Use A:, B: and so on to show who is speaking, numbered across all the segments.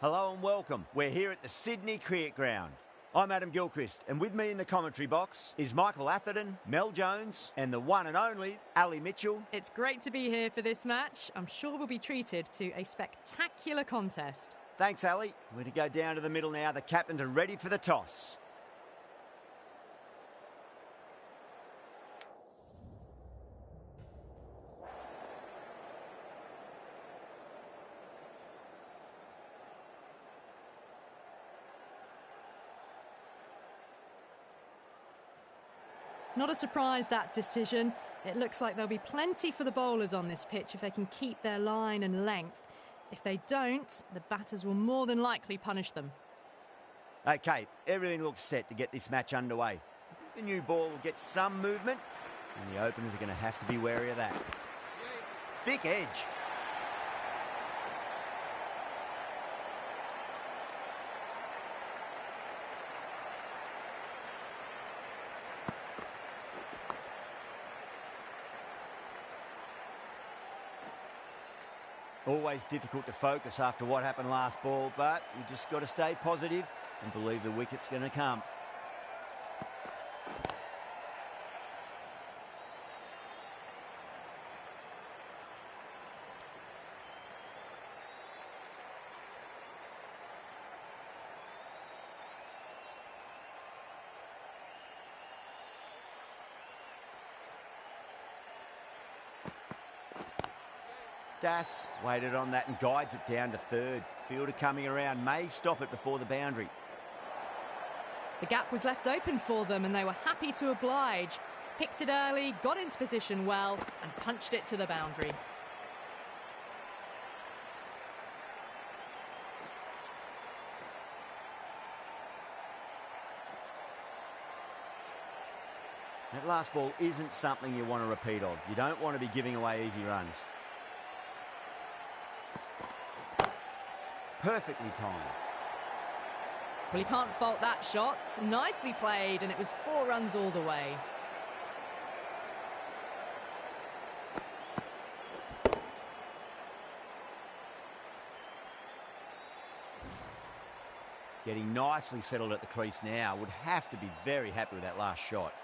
A: Hello and welcome. We're here at the Sydney Cricket Ground. I'm Adam Gilchrist, and with me in the commentary box is Michael Atherton, Mel Jones, and the one and only Ali Mitchell.
B: It's great to be here for this match. I'm sure we'll be treated to a spectacular contest.
A: Thanks, Ali. We're to go down to the middle now. The captains are ready for the toss.
B: Not a surprise, that decision. It looks like there'll be plenty for the bowlers on this pitch if they can keep their line and length. If they don't, the batters will more than likely punish them.
A: OK, everything looks set to get this match underway. I think the new ball will get some movement, and the openers are going to have to be wary of that. Thick edge. Always difficult to focus after what happened last ball, but you just got to stay positive and believe the wicket's going to come. Das waited on that and guides it down to third. Fielder coming around may stop it before the boundary.
B: The gap was left open for them and they were happy to oblige. Picked it early, got into position well and punched it to the boundary.
A: That last ball isn't something you want to repeat of. You don't want to be giving away easy runs. Perfectly timed.
B: Well, you can't fault that shot. Nicely played, and it was 4 runs all the way.
A: Getting nicely settled at the crease now. Would have to be very happy with that last shot.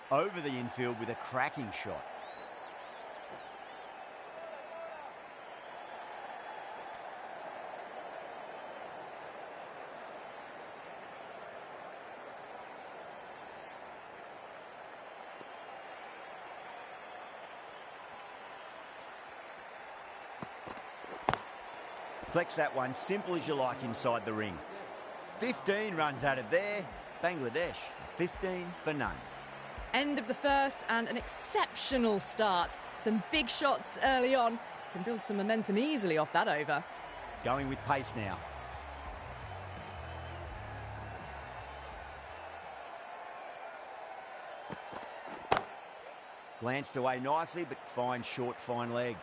A: Over the infield with a cracking shot. Flex that one, simple as you like inside the ring. 15 runs added there. Bangladesh, 15 for none.
B: End of the first and an exceptional start. Some big shots early on. Can build some momentum easily off that over.
A: Going with pace now. Glanced away nicely, but fine short, fine leg.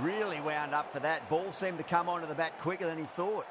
A: Really wound up for that. Ball seemed to come onto the bat quicker than he thought.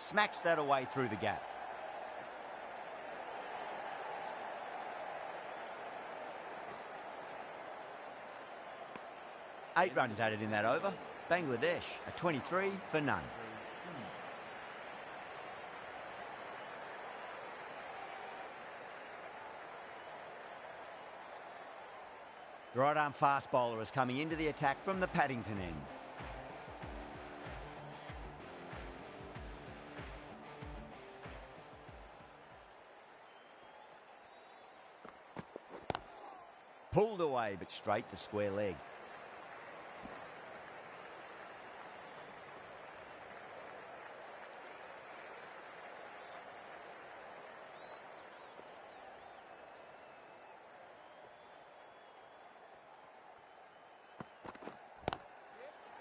A: Smacks that away through the gap. Eight runs added in that over. Bangladesh a 23 for none. The right arm fast bowler is coming into the attack from the Paddington end. Pulled away, but straight to square leg.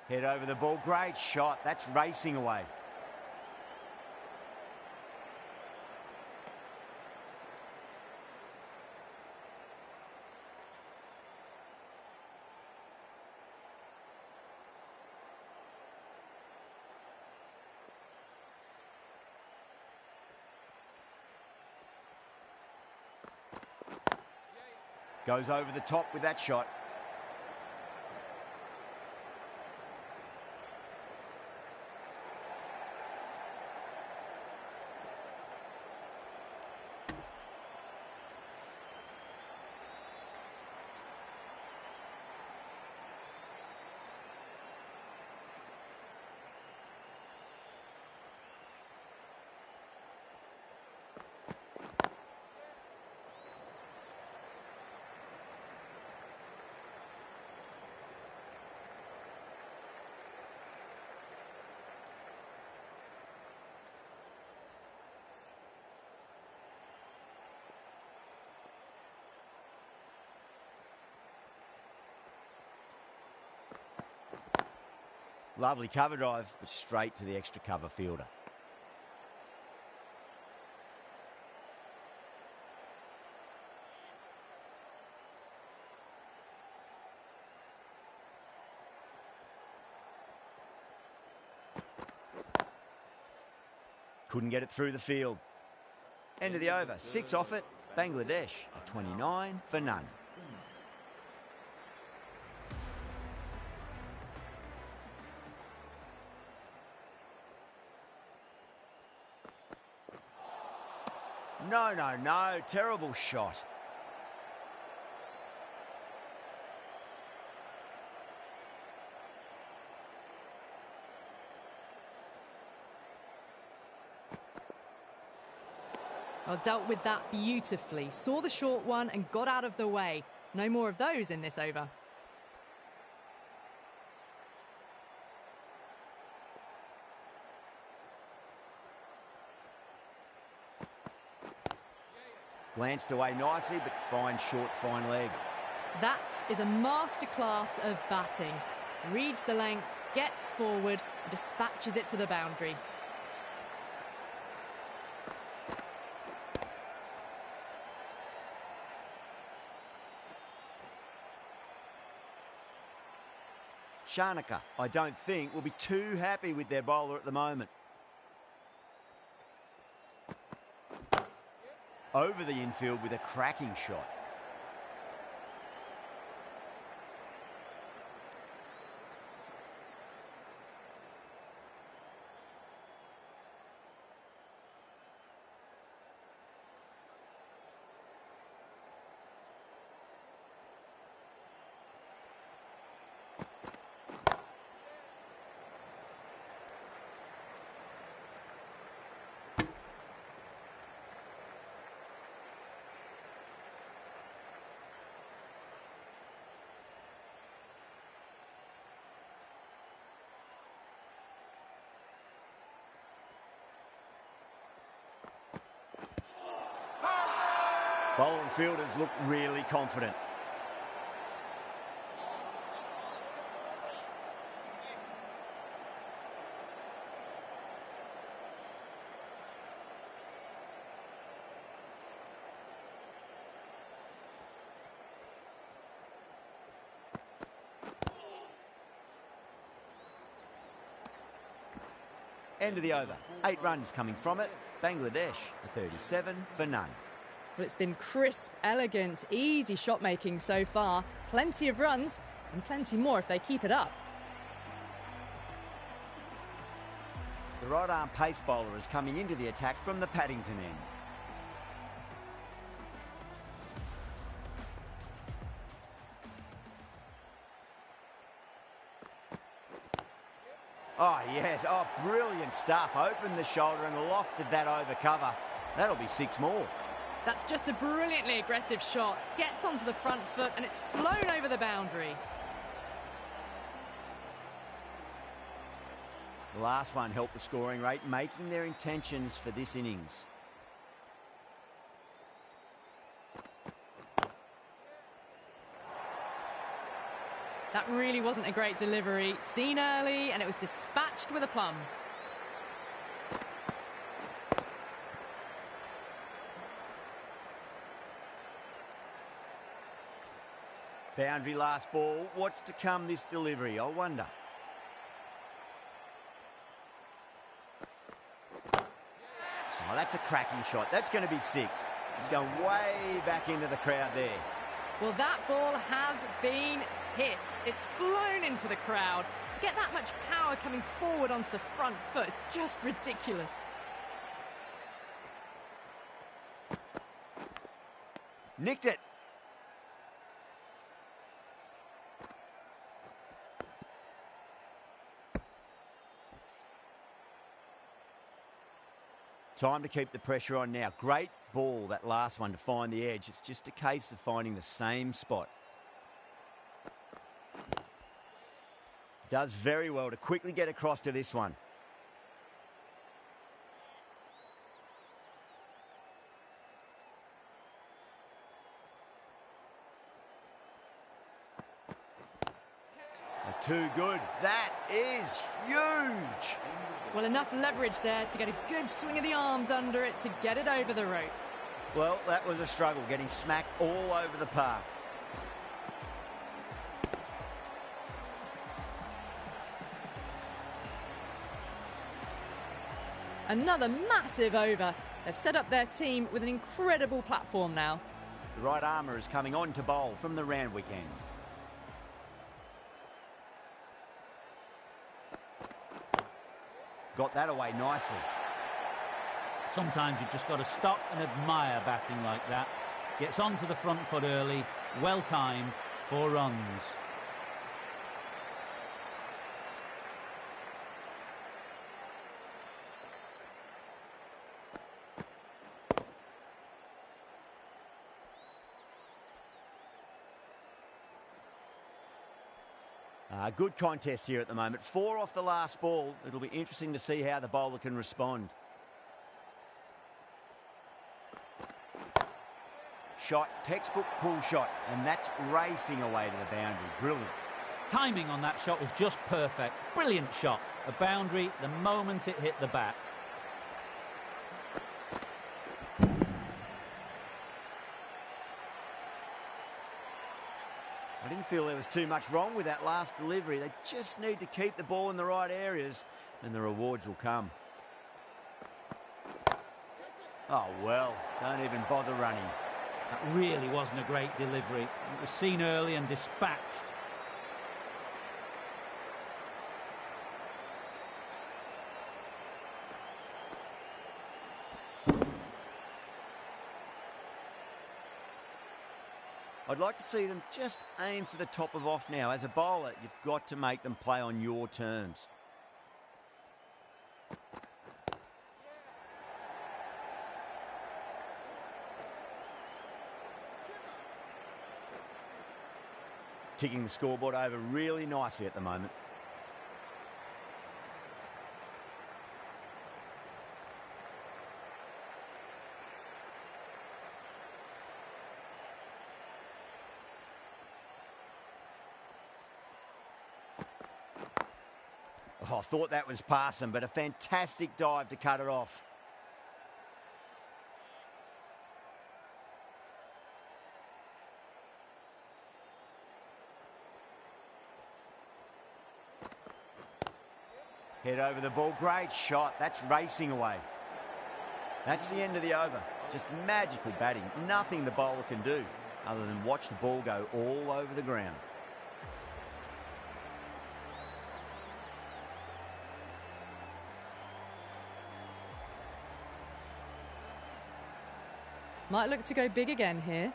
A: Head over the ball, great shot. That's racing away. Goes over the top with that shot. Lovely cover drive, but straight to the extra cover fielder. Couldn't get it through the field. End of the over, 6 off it. Bangladesh a 29 for none. No, terrible shot.
B: Well, dealt with that beautifully. Saw the short one and got out of the way. No more of those in this over.
A: Glanced away nicely, but fine short, fine leg.
B: That is a masterclass of batting. Reads the length, gets forward, and dispatches it to the boundary.
A: Shanaka, I don't think, will be too happy with their bowler at the moment. Over the infield with a cracking shot. Bowler and fielders look really confident. End of the over. 8 runs coming from it. Bangladesh for 37 for none.
B: Well, it's been crisp, elegant, easy shot making so far. Plenty of runs and plenty more if they keep it up.
A: The right arm pace bowler is coming into the attack from the Paddington end. Oh, yes. Oh, brilliant stuff. Opened the shoulder and lofted that over cover. That'll be 6 more.
B: That's just a brilliantly aggressive shot. Gets onto the front foot and it's flown over the boundary.
A: The last one helped the scoring rate, making their intentions for this innings.
B: That really wasn't a great delivery. Seen early and it was dispatched with aplomb.
A: Boundary last ball. What's to come this delivery, I wonder. Oh, that's a cracking shot. That's going to be 6. It's going way back into the crowd there.
B: Well, that ball has been hit. It's flown into the crowd. To get that much power coming forward onto the front foot is just ridiculous.
A: Nicked it. Time to keep the pressure on now. Great ball, that last one, to find the edge. It's just a case of finding the same spot. Does very well to quickly get across to this one. Too good. That is huge.
B: Well, enough leverage there to get a good swing of the arms under it to get it over the rope.
A: Well, that was a struggle, getting smacked all over the park.
B: Another massive over. They've set up their team with an incredible platform now.
A: The right armour is coming on to bowl from the Randwick end. Got that away nicely.
C: Sometimes you've just got to stop and admire batting like that. Gets onto the front foot early, well timed, 4 runs.
A: Good contest here at the moment. 4 off the last ball. It'll be interesting to see how the bowler can respond. Shot, textbook pull shot, and that's racing away to the boundary. Brilliant.
C: Timing on that shot was just perfect. Brilliant shot. A boundary the moment it hit the bat.
A: I didn't feel there was too much wrong with that last delivery. They just need to keep the ball in the right areas and the rewards will come. Oh, well, don't even bother running.
C: That really wasn't a great delivery. It was seen early and dispatched.
A: I'd like to see them just aim for the top of off now. As a bowler, you've got to make them play on your terms. Ticking the scoreboard over really nicely at the moment. Oh, I thought that was past him, but a fantastic dive to cut it off. Head over the ball. Great shot. That's racing away. That's the end of the over. Just magical batting. Nothing the bowler can do other than watch the ball go all over the ground.
B: Might look to go big again here.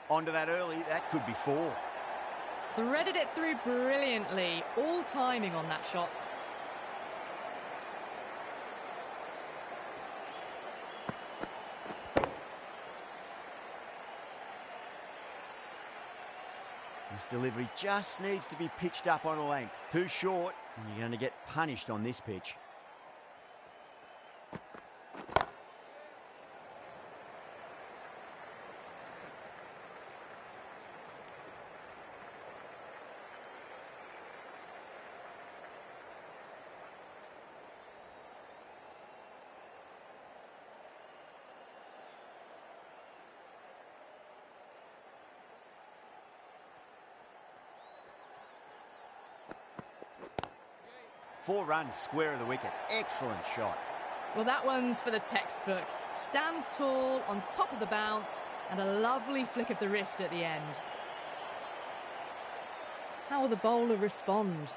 A: Onto that early. That could be 4.
B: Threaded it through brilliantly. All timing on that shot.
A: This delivery just needs to be pitched up on a length. Too short, and you're going to get punished on this pitch. Four runs, square of the wicket. Excellent shot.
B: Well, that one's for the textbook. Stands tall, on top of the bounce, and a lovely flick of the wrist at the end. How will the bowler respond?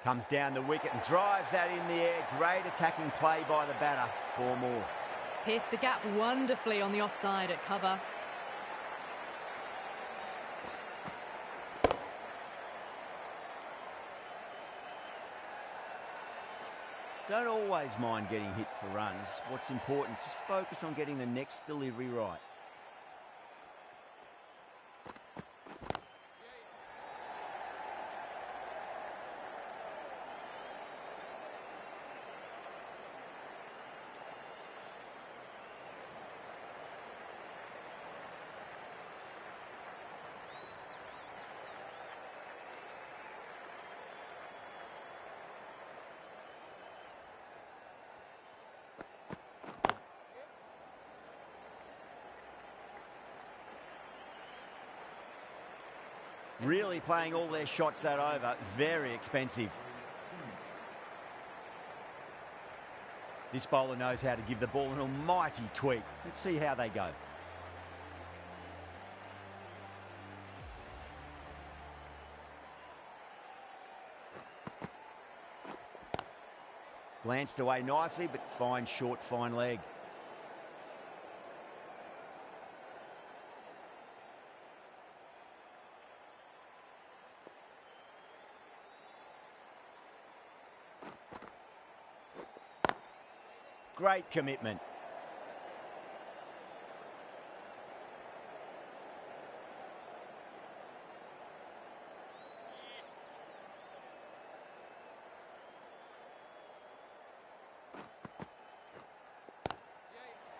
A: Comes down the wicket and drives that in the air. Great attacking play by the batter. 4 more.
B: Pierced the gap wonderfully on the offside at cover.
A: Don't always mind getting hit for runs. What's important, just focus on getting the next delivery right. Really playing all their shots that over. Very expensive. This bowler knows how to give the ball an almighty tweak. Let's see how they go. Glanced away nicely, but fine short, fine leg. Great commitment.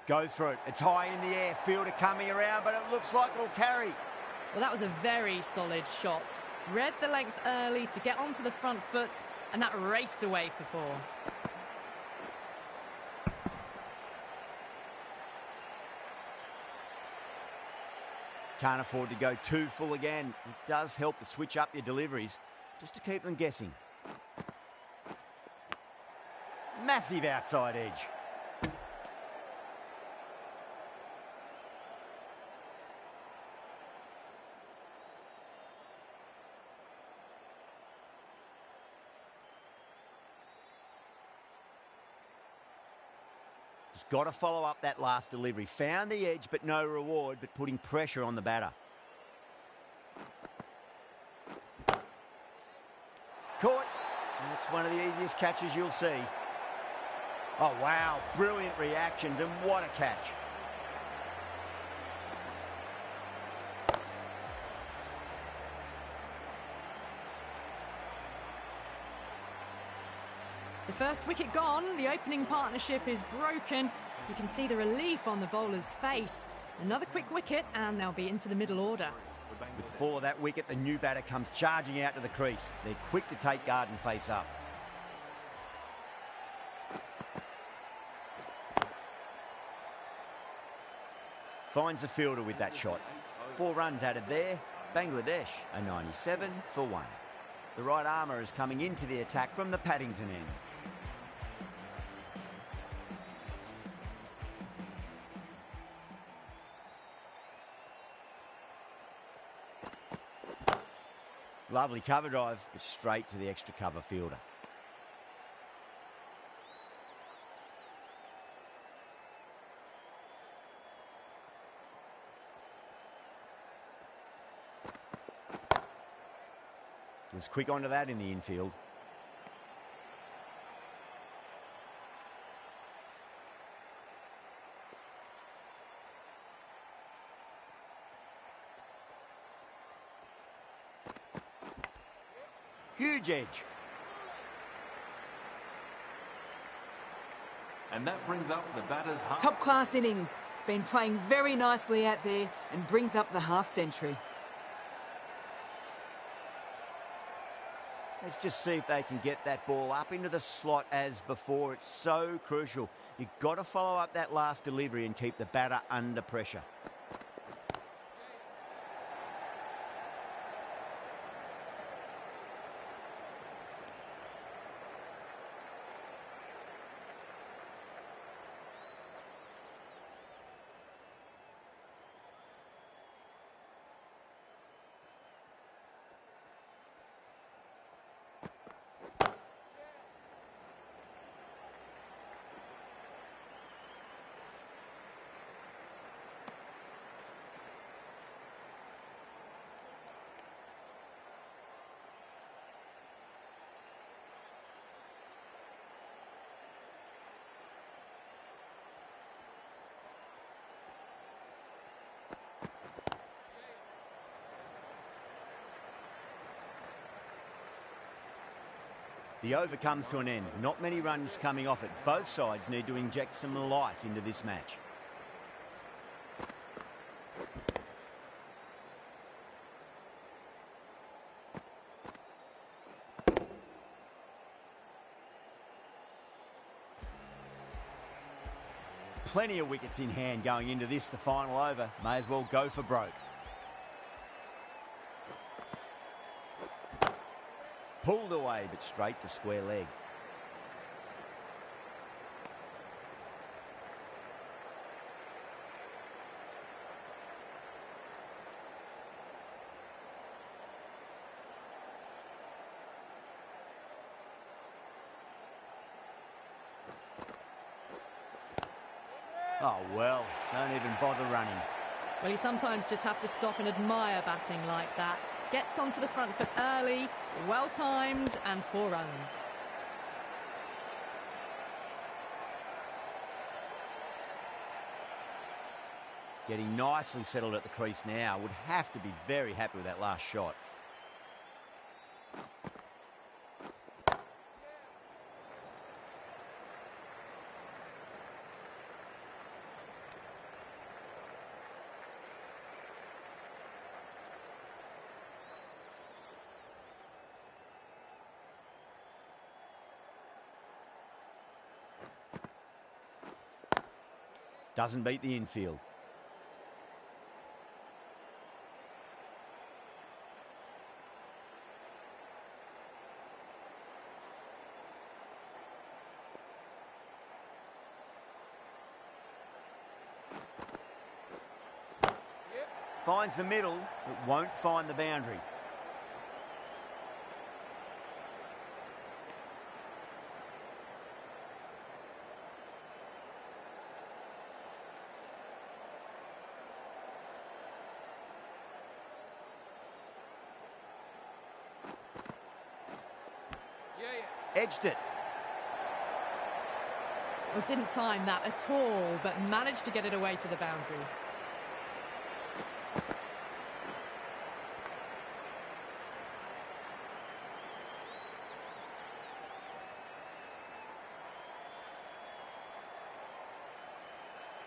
A: Goes for it. It's high in the air. Fielder coming around, but it looks like it'll carry.
B: Well, that was a very solid shot. Read the length early to get onto the front foot, and that raced away for 4.
A: Can't afford to go too full again. It does help to switch up your deliveries just to keep them guessing. Massive outside edge. Just got to follow up that last delivery. Found the edge, but no reward, but putting pressure on the batter. Caught. And it's one of the easiest catches you'll see. Oh, wow. Brilliant reactions, and what a catch.
B: The first wicket gone, the opening partnership is broken. You can see the relief on the bowler's face. Another quick wicket and they'll be into the middle order.
A: With the fall of that wicket, the new batter comes charging out to the crease. They're quick to take guard and face up. Finds the fielder with that shot. 4 runs added there. Bangladesh a 97 for 1. The right armour is coming into the attack from the Paddington end. Lovely cover drive, but straight to the extra cover fielder. Was quick onto that in the infield. Huge edge.
D: And that brings up the batter's half.
E: Top class innings. Been playing very nicely out there and brings up the half century.
A: Let's just see if they can get that ball up into the slot as before. It's so crucial. You've got to follow up that last delivery and keep the batter under pressure. The over comes to an end. Not many runs coming off it. Both sides need to inject some life into this match. Plenty of wickets in hand going into this, the final over. May as well go for broke. Pulled away, but straight to square leg. Oh, well, don't even bother running.
B: Well, you sometimes just have to stop and admire batting like that. Gets onto the front foot early, well-timed, and 4 runs.
A: Getting nicely settled at the crease now. Would have to be very happy with that last shot. Doesn't beat the infield. Finds the middle, but won't find the boundary. Edged it.
B: Well, didn't time that at all, but managed to get it away to the boundary.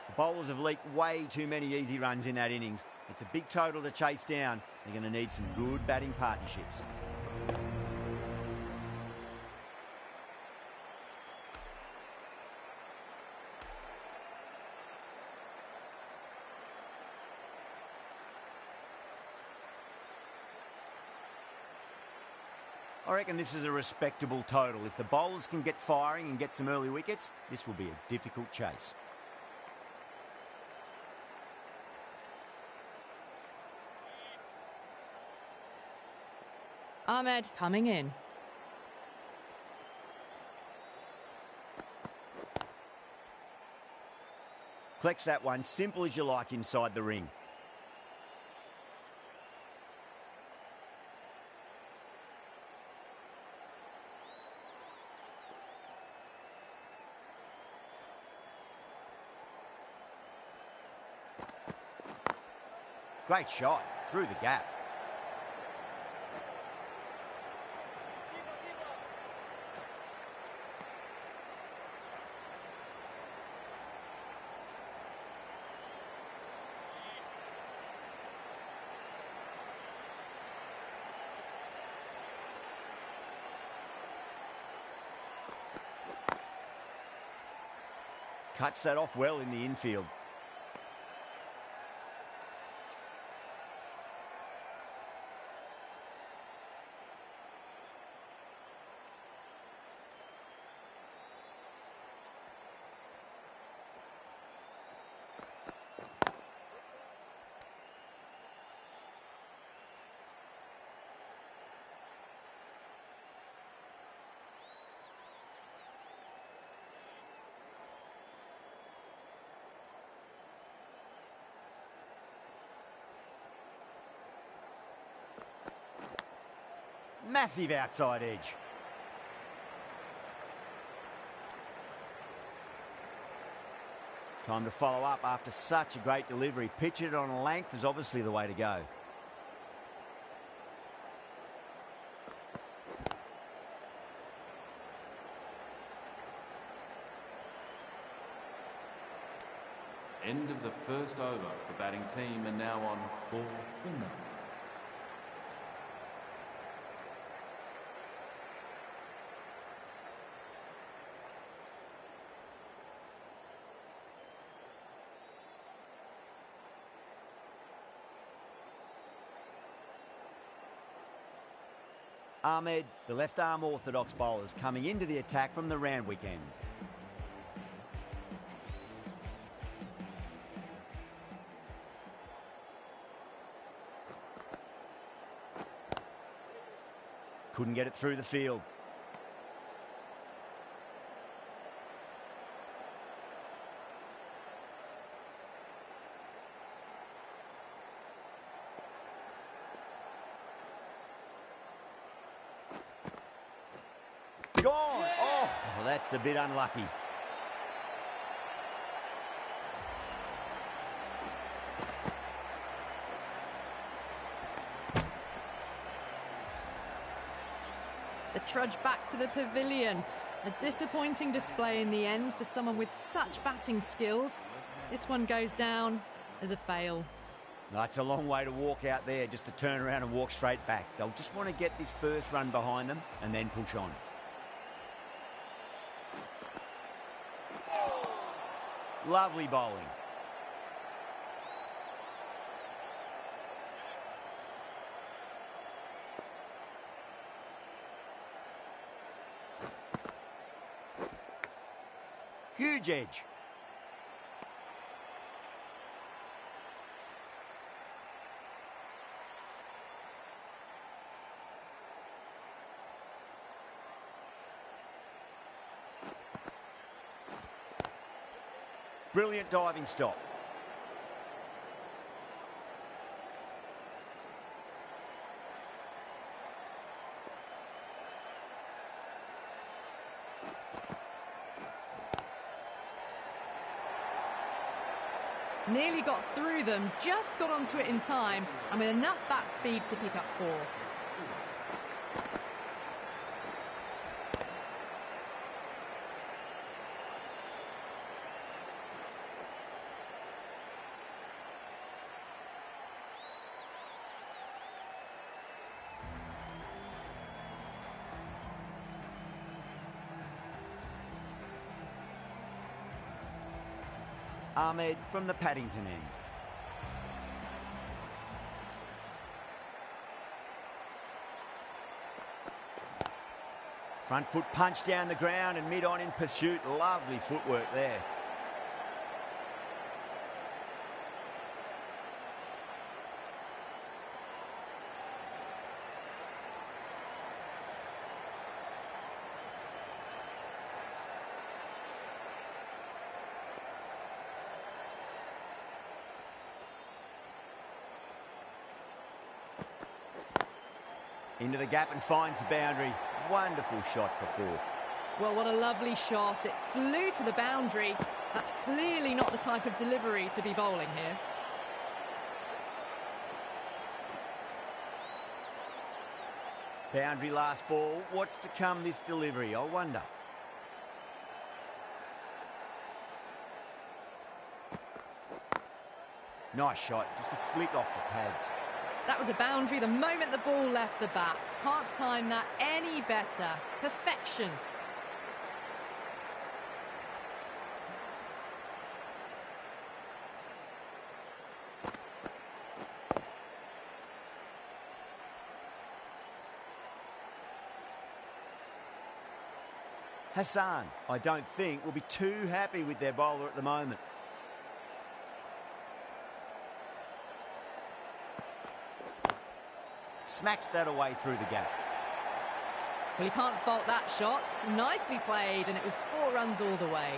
A: The bowlers have leaked way too many easy runs in that innings. It's a big total to chase down. They're going to need some good batting partnerships. I reckon this is a respectable total. If the bowlers can get firing and get some early wickets, this will be a difficult chase.
B: Ahmed coming in.
A: Collects that one, simple as you like inside the ring. Great shot, through the gap. Cuts that off well in the infield. Massive outside edge. Time to follow up after such a great delivery. Pitch it on a length is obviously the way to go.
D: End of the first over. The batting team are now on 4 for 0.
A: Ahmed, the left-arm orthodox bowlers, coming into the attack from the Randwick end. Couldn't get it through the field. Gone! Oh, that's a bit unlucky.
B: The trudge back to the pavilion. A disappointing display in the end for someone with such batting skills. This one goes down as a fail.
A: It's a long way to walk out there just to turn around and walk straight back. They'll just want to get this first run behind them and then push on. Lovely bowling. Huge edge. Brilliant diving stop.
B: Nearly got through them, just got onto it in time, and with enough bat speed to pick up 4.
A: Ahmed from the Paddington end. Front foot punch down the ground and mid-on in pursuit. Lovely footwork there. Into the gap and finds the boundary. Wonderful shot for 4.
B: Well, what a lovely shot. It flew to the boundary. That's clearly not the type of delivery to be bowling here.
A: Boundary last ball. What's to come this delivery, I wonder. Nice shot. Just a flick off the pads.
B: That was a boundary the moment the ball left the bat. Can't time that any better. Perfection.
A: Hassan, I don't think, will be too happy with their bowler at the moment. Smacks that away through the gap.
B: Well, you can't fault that shot. Nicely played, and it was 4 runs all the way.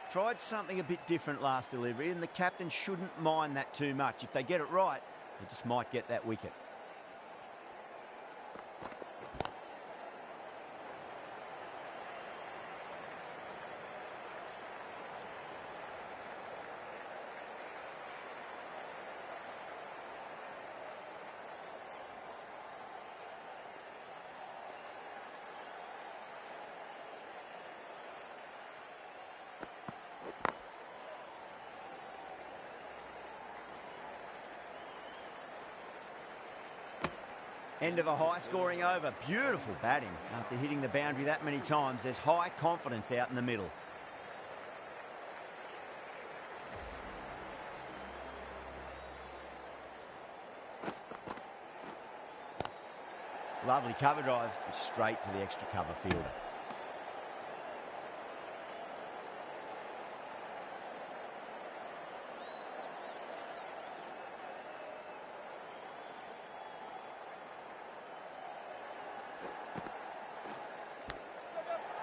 A: Tried something a bit different last delivery, and the captain shouldn't mind that too much. If they get it right, they just might get that wicket. End of a high-scoring over. Beautiful batting. After hitting the boundary that many times, there's high confidence out in the middle. Lovely cover drive, straight to the extra cover fielder.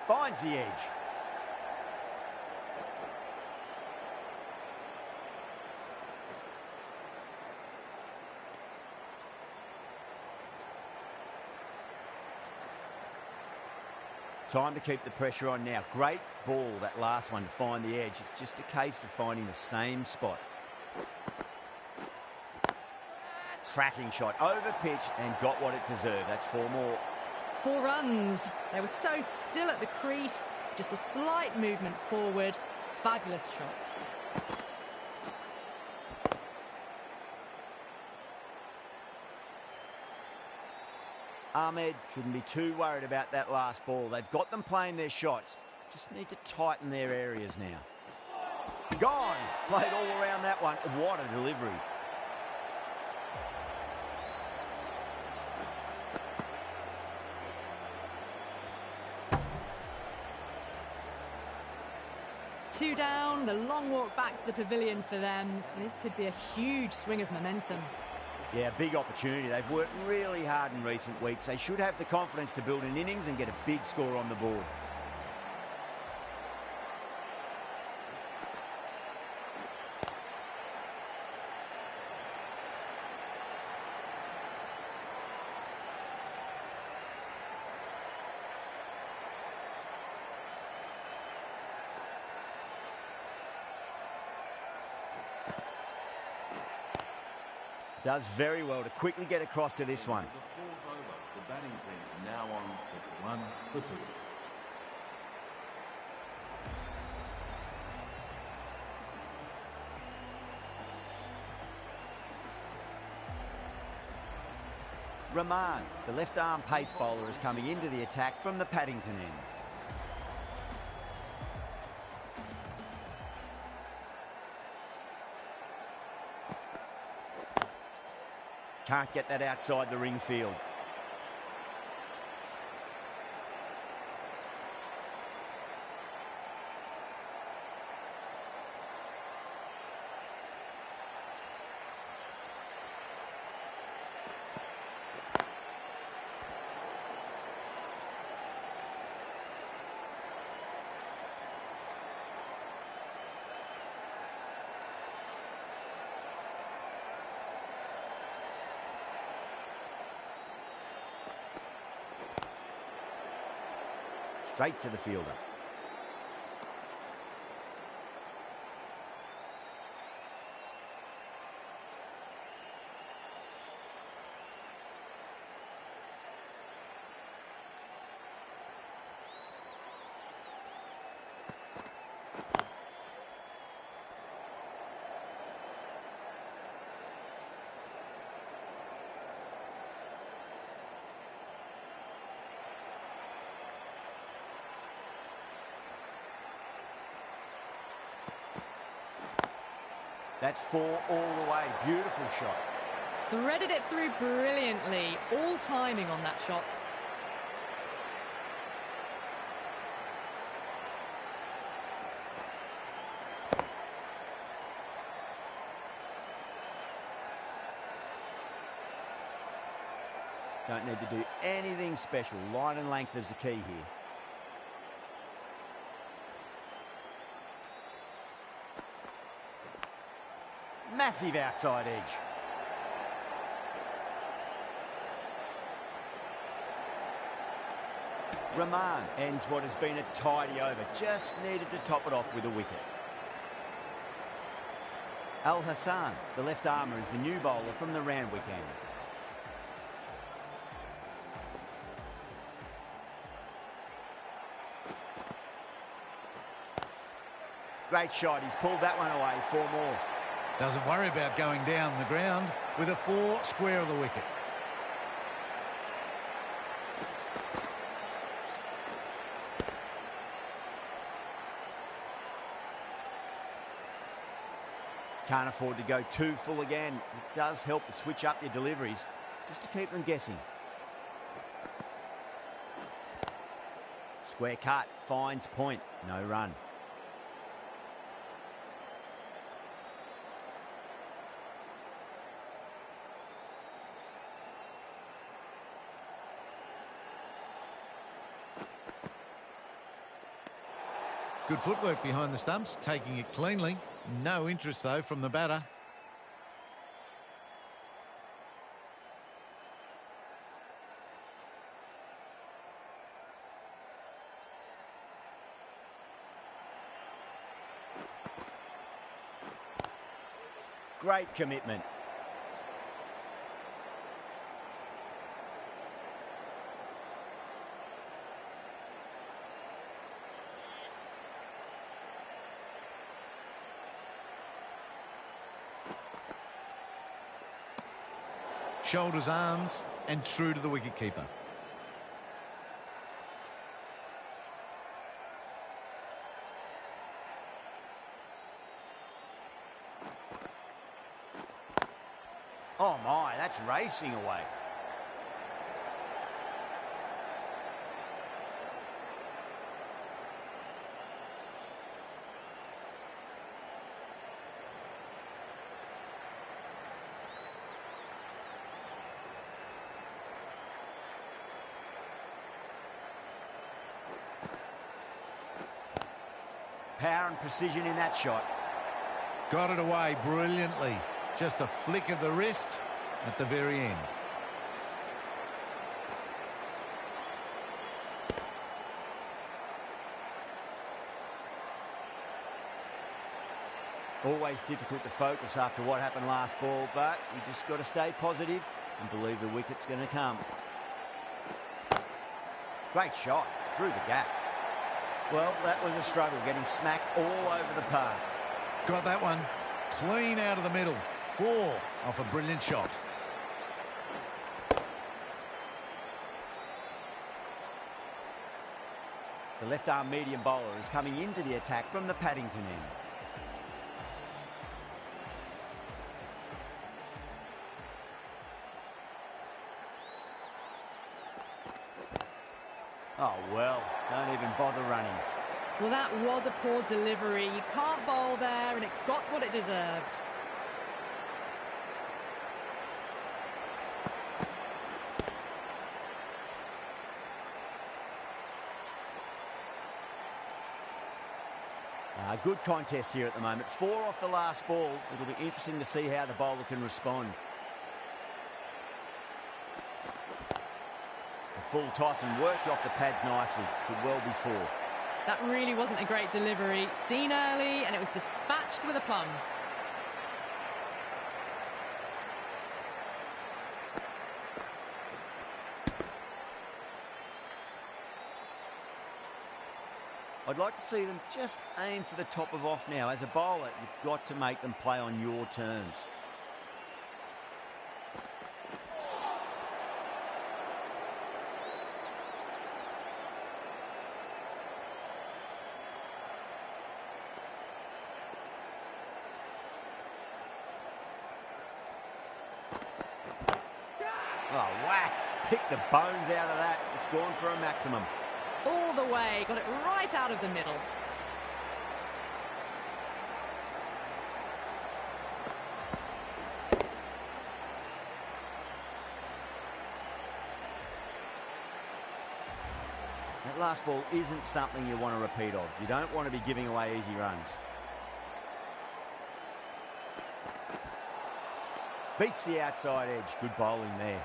A: Finds the edge. Time to keep the pressure on now. Great ball, that last one, to find the edge. It's just a case of finding the same spot. Cracking shot, over pitch, and got what it deserved. That's 4 more.
B: 4 runs. They were so still at the crease. Just a slight movement forward. Fabulous shot.
A: Ahmed shouldn't be too worried about that last ball. They've got them playing their shots. Just need to tighten their areas now. Gone. Played all around that one. What a delivery.
B: Two down, the long walk back to the pavilion for them. This could be a huge swing of momentum.
A: Yeah, big opportunity. They've worked really hard in recent weeks. They should have the confidence to build an innings and get a big score on the board. Does very well to quickly get across to this one.
D: The 4th over, the batting team now on with 1 for 2.
A: Rahman, the left-arm pace bowler, is coming into the attack from the Paddington end. Can't get that outside the ring field. Straight to the fielder. That's 4 all the way. Beautiful shot.
B: Threaded it through brilliantly. All timing on that shot.
A: Don't need to do anything special. Line and length is the key here. Massive outside edge. Rahman ends what has been a tidy over. Just needed to top it off with a wicket. Al Hassan, the left armour, is the new bowler from the Randwick end. Great shot. He's pulled that one away. 4 more.
F: Doesn't worry about going down the ground with a 4 square of the wicket.
A: Can't afford to go too full again. It does help to switch up your deliveries just to keep them guessing. Square cut, finds point, no run.
F: Good footwork behind the stumps, taking it cleanly. No interest, though, from the batter.
A: Great commitment.
F: Shoulders, arms, and true to the wicketkeeper.
A: Oh my, that's racing away. Power and precision in that shot.
F: Got it away brilliantly. Just a flick of the wrist at the very end.
A: Always difficult to focus after what happened last ball, but you just got to stay positive and believe the wicket's going to come. Great shot through the gap. Well, that was a struggle, getting smacked all over the park.
F: Got that one. Clean out of the middle. 4 off a brilliant shot.
A: The left-arm medium bowler is coming into the attack from the Paddington end. Oh, well, don't even bother running.
B: Well, that was a poor delivery. You can't bowl there, and it got what it deserved.
A: Good contest here at the moment. 4 off the last ball. It'll be interesting to see how the bowler can respond. It's a full toss and worked off the pads nicely. Could well be 4.
B: That really wasn't a great delivery. Seen early, and it was dispatched with a plum.
A: I'd like to see them just aim for the top of off now. As a bowler, you've got to make them play on your terms. Oh, whack! Pick the bones out of that. It's gone for a maximum.
B: All the way, got it right out of the middle.
A: That last ball isn't something you want to repeat of. You don't want to be giving away easy runs. Beats the outside edge. Good bowling there.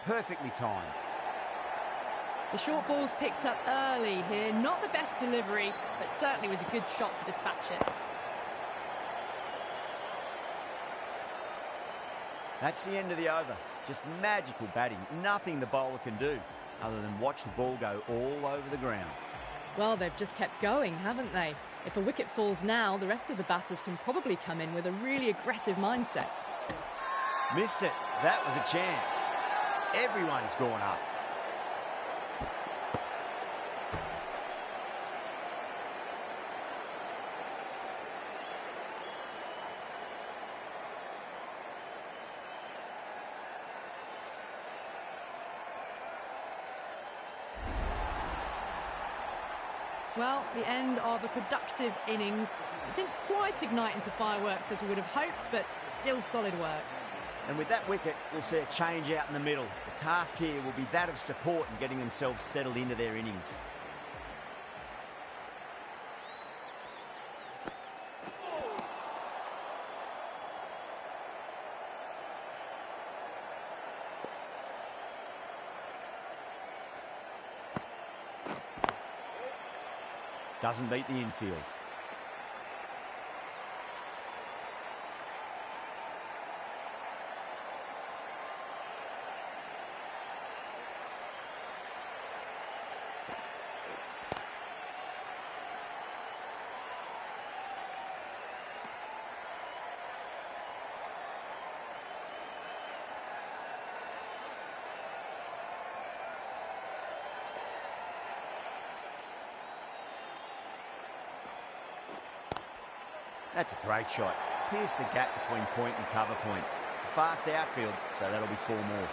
A: Perfectly timed.
B: The short ball's picked up early here. Not the best delivery, but certainly was a good shot to dispatch it.
A: That's the end of the over. Just magical batting. Nothing the bowler can do other than watch the ball go all over the ground.
B: Well, they've just kept going, haven't they? If a wicket falls now, the rest of the batters can probably come in with a really aggressive mindset.
A: Missed it. That was a chance. Everyone's gone up.
B: Well, the end of a productive innings. It didn't quite ignite into fireworks as we would have hoped, but still solid work.
A: And with that wicket, we'll see a change out in the middle. The task here will be that of support and getting themselves settled into their innings. Doesn't beat the infield. That's a great shot. Pierce the gap between point and cover point. It's a fast outfield, so that'll be 4 more.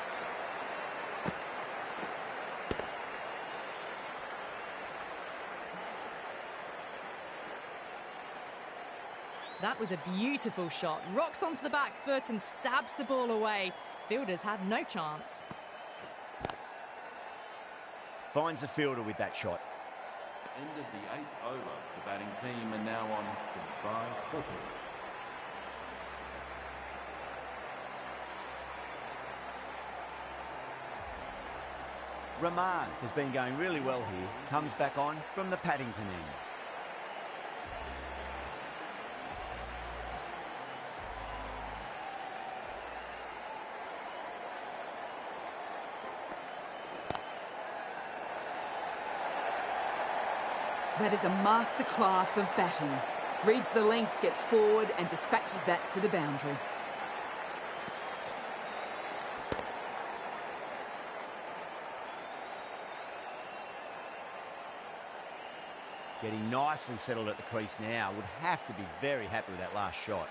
B: That was a beautiful shot. Rocks onto the back foot and stabs the ball away. Fielders had no chance.
A: Finds the fielder with that shot.
D: End of the 8th over. The batting team are now on to 5 4.
A: Rahman has been going really well here. Comes back on from the Paddington end.
E: That is a masterclass of batting. Reads the length, gets forward and dispatches that to the boundary.
A: Getting nicely settled at the crease now. Would have to be very happy with that last shot.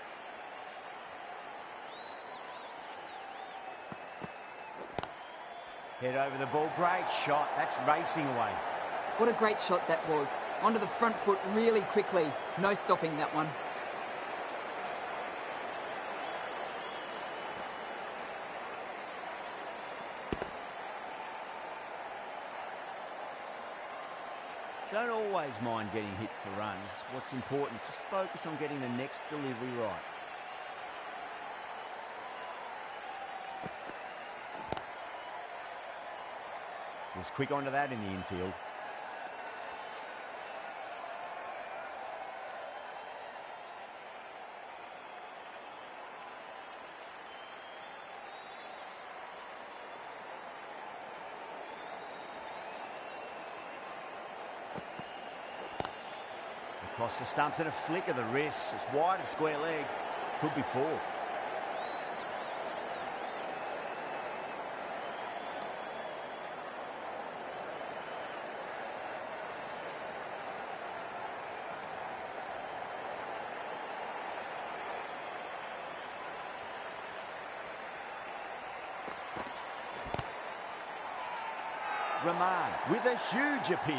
A: Head over the ball. Great shot. That's racing away.
E: What a great shot that was. Onto the front foot really quickly. No stopping that one.
A: Don't always mind getting hit for runs. What's important, just focus on getting the next delivery right. Was quick onto that in the infield. Across the stumps and a flick of the wrist. It's wide of square leg. Could be four. Rahman with a huge appeal.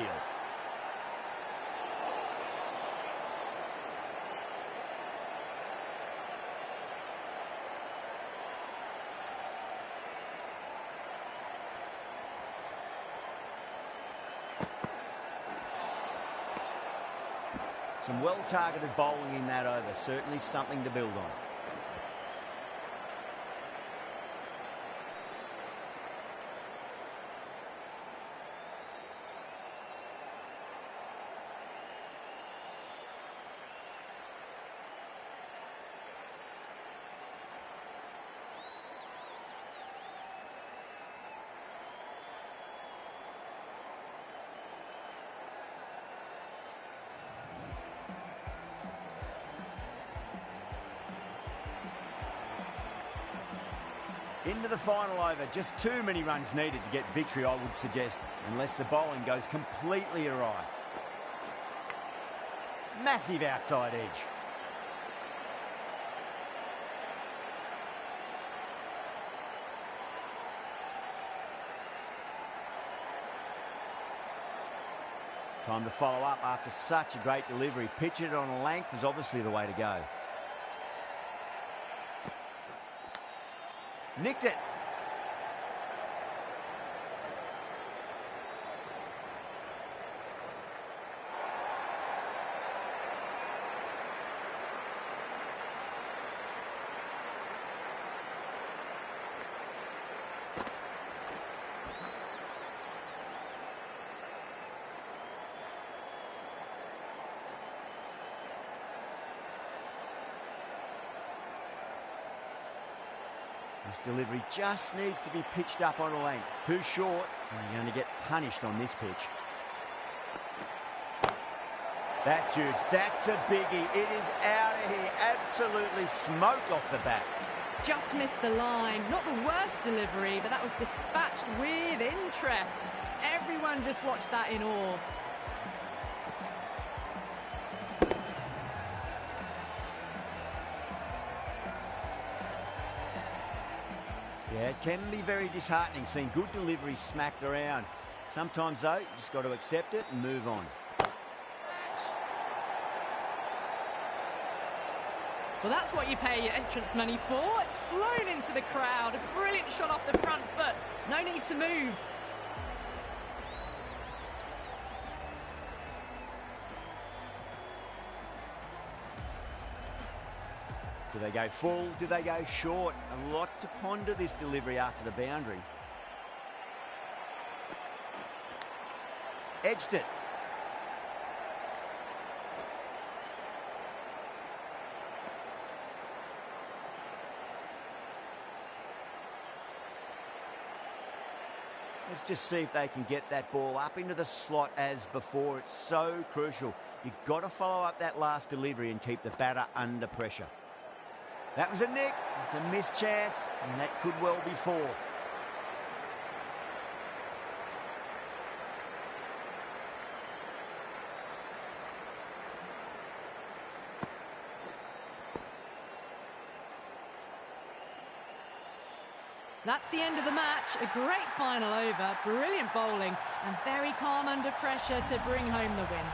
A: Some well-targeted bowling in that over. Certainly something to build on. Into the final over. Just too many runs needed to get victory, I would suggest, unless the bowling goes completely awry. Massive outside edge. Time to follow up after such a great delivery. Pitch it on a length is obviously the way to go. Nicked it. This delivery just needs to be pitched up on a length. Too short, and you're going to get punished on this pitch. That's huge. That's a biggie. It is out of here. Absolutely smoked off the bat.
B: Just missed the line. Not the worst delivery, but that was dispatched with interest. Everyone just watched that in awe.
A: Yeah, it can be very disheartening seeing good deliveries smacked around. Sometimes, though, you just got to accept it and move on.
B: Well, that's what you pay your entrance money for. It's flown into the crowd. A brilliant shot off the front foot. No need to move.
A: Do they go full? Do they go short? A lot to ponder this delivery after the boundary. Edged it. Let's just see if they can get that ball up into the slot as before. It's so crucial. You've got to follow up that last delivery and keep the batter under pressure. That was a nick. It's a missed chance, and that could well be four.
B: That's the end of the match. A great final over, brilliant bowling, and very calm under pressure to bring home the win.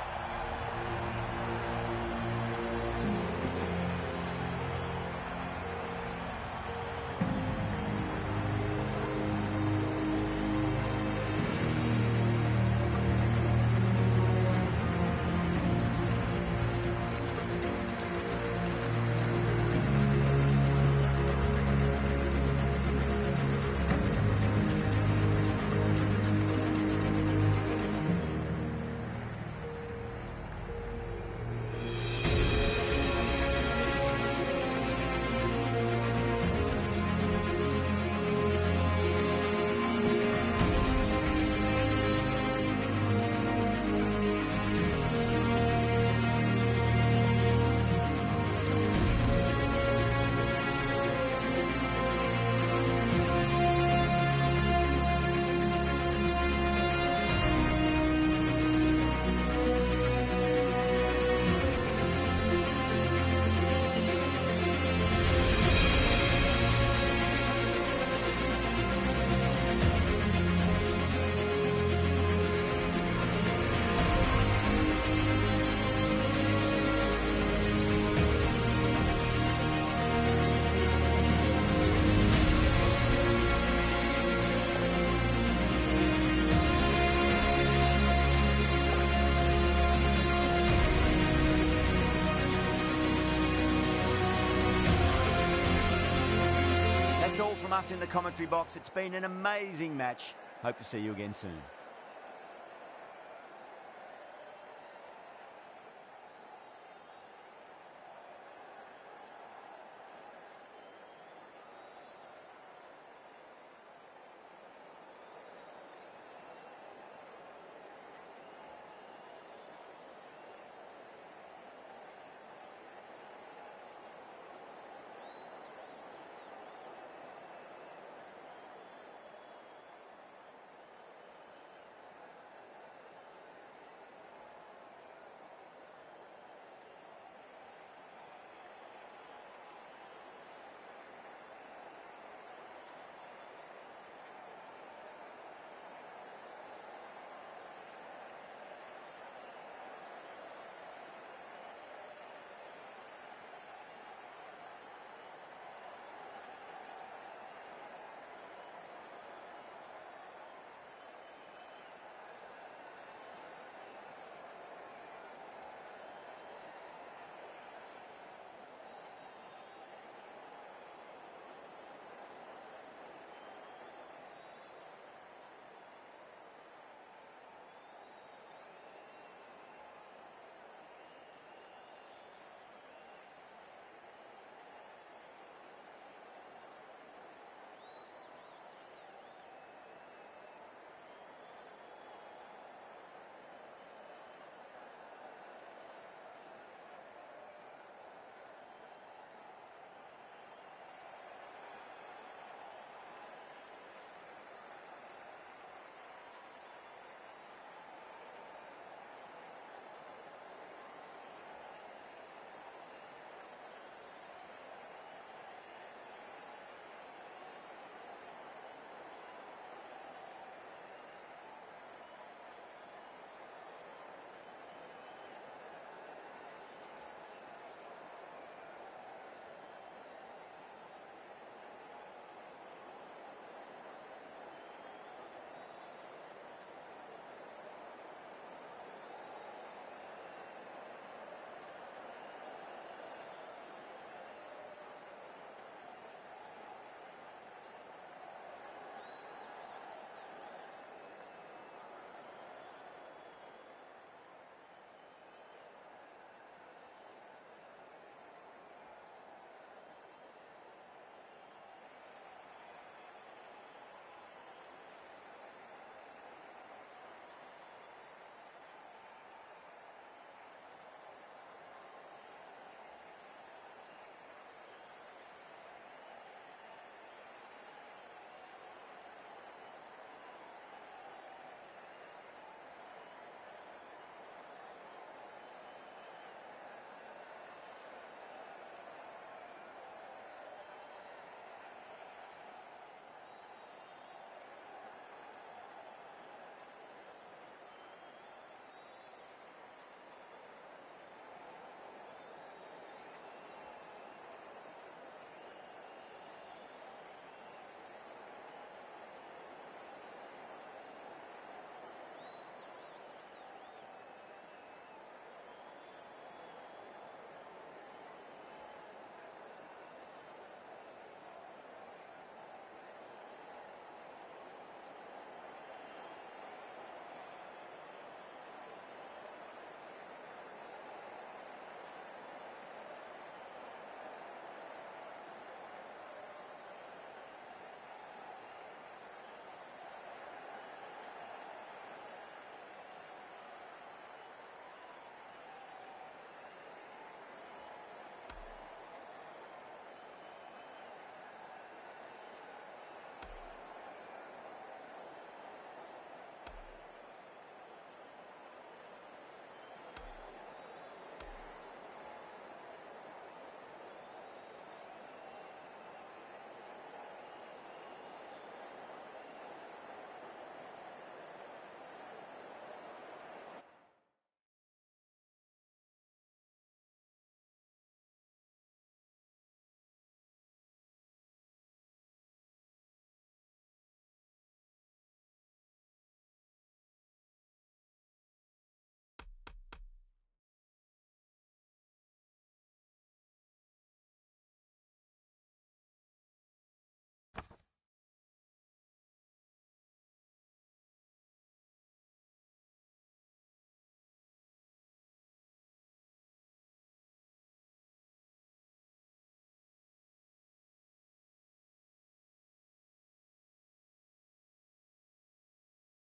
A: That's all from us in the commentary box. It's been an amazing match. Hope to see you again soon.